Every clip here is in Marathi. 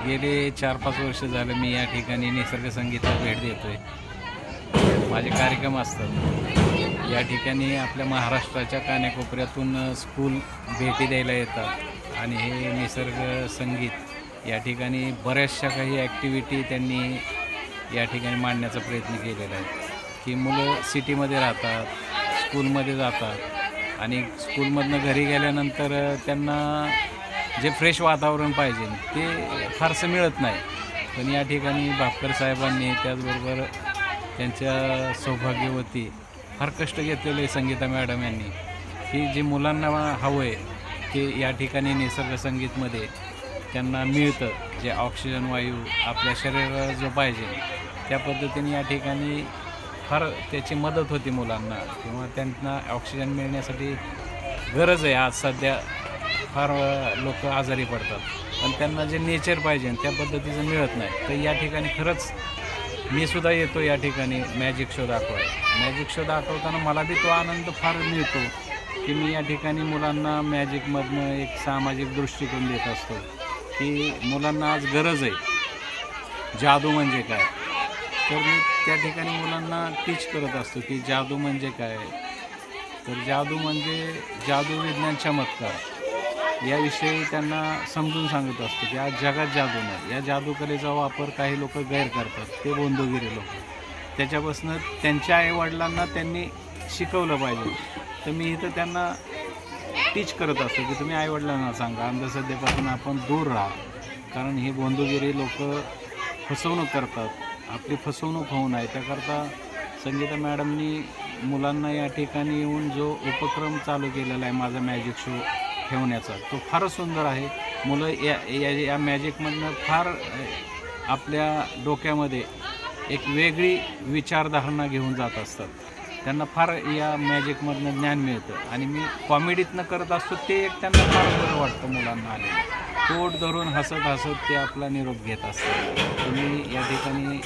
गेले 4-5 वर्ष झालं मी या ठिकाणी निसर्ग संगीतला भेट देतोय. माझे कार्यक्रम असतात. या ठिकाणी आपल्या महाराष्ट्राच्या कानाकोपऱ्यातून स्कूल भेटी द्यायला येतात आणि हे निसर्ग संगीत या ठिकाणी बऱ्याचशा काही ॲक्टिव्हिटी त्यांनी या ठिकाणी मांडण्याचा प्रयत्न केलेला आहे, की मुलं सिटीमध्ये राहतात, स्कूलमध्ये जातात आणि स्कूलमधनं घरी गेल्यानंतर त्यांना जे फ्रेश वातावरण पाहिजे ते फारसं मिळत नाही. पण या ठिकाणी भापकर साहेबांनी त्याचबरोबर त्यांच्या सौभाग्यवती फार कष्ट घेतलेले आहे संगीता मॅडम यांनी, की जे मुलांना हवं आहे ते या ठिकाणी निसर्ग संगीतमध्ये त्यांना मिळतं. जे ऑक्सिजन वायू आपल्या शरीराला जो पाहिजे त्या पद्धतीने या ठिकाणी फार त्याची मदत होती मुलांना, किंवा त्यांना ऑक्सिजन मिळण्यासाठी गरज आहे. आज सध्या फार लोक आजारी पडतात, पण त्यांना जे नेचर पाहिजे त्या पद्धतीचं मिळत नाही. तर या ठिकाणी खरंच मी सुद्धा येतो या ठिकाणी मॅजिक शो दाखवायला. मॅजिक शो दाखवताना मला बी तो आनंद फार मिळतो, की मी या ठिकाणी मुलांना मॅजिकमधनं एक सामाजिक दृष्टिकोन देत असतो, की मुलांना आज गरज आहे जादू म्हणजे काय. तर मी त्या ठिकाणी मुलांना टीच करत असतो की जादू म्हणजे काय. तर जादू म्हणजे जादू विज्ञान चमत्कार याविषयी त्यांना समजून सांगत असतो की आज जगात जादू नाही. या जादूकलेचा वापर काही लोक गैर करतात, ते बोंधुगिरी लोक. त्याच्यापासून त्यांच्या आईवडिलांना त्यांनी शिकवलं पाहिजे. तर मी इथं त्यांना टीच करत असतो की तुम्ही आईवडिलांना सांगा, अंधश्रद्धेपासून आपण दूर राहा, कारण हे बोंधुगिरी लोक फसवणूक करतात. आपली फसवणूक होऊ नये त्याकरता संगीता मॅडमनी मुलांना या ठिकाणी येऊन जो उपक्रम चालू केलेला आहे माझा मॅजिक शो ठेवण्याचा, तो फारच सुंदर आहे. मुलं या मॅजिकमधनं फार आपल्या डोक्यामध्ये एक वेगळी विचारधारणा घेऊन जात असतात. त्यांना फार या मॅजिकमधनं ज्ञान मिळतं आणि मी कॉमेडीतनं करत असतो ते एक त्यांना फार बरं वाटतं. मुलांना आले पोट धरून हसत हसत ते आपला निरोप घेत असतात. तुम्ही या ठिकाणी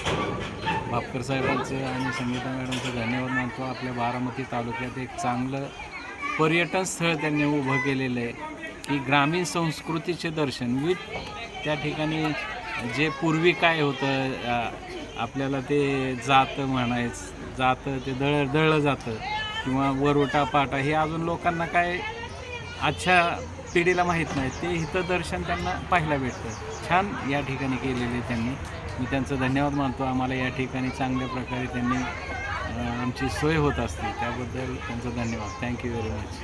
भापकर साहेबांचं आणि संगीता मॅडमचं धन्यवाद मानतो. आपल्या बारामती तालुक्यात एक चांगलं पर्यटन स्थळ त्यांनी उभं केलेलं आहे, की ग्रामीण संस्कृतीचे दर्शन विथ त्या ठिकाणी जे पूर्वी काय होतं, आपल्याला ते जातं ते दळलं जातं, किंवा वरोटा पाटा हे अजून लोकांना काय आजच्या पिढीला माहीत नाही, ते इथं दर्शन त्यांना पाहायला भेटतं. छान या ठिकाणी केलेले त्यांनी, मी त्यांचं धन्यवाद मानतो. आम्हाला या ठिकाणी चांगल्या प्रकारे त्यांनी आमची सोय होत असते, त्याबद्दल त्यांचा धन्यवाद. Thank you very much.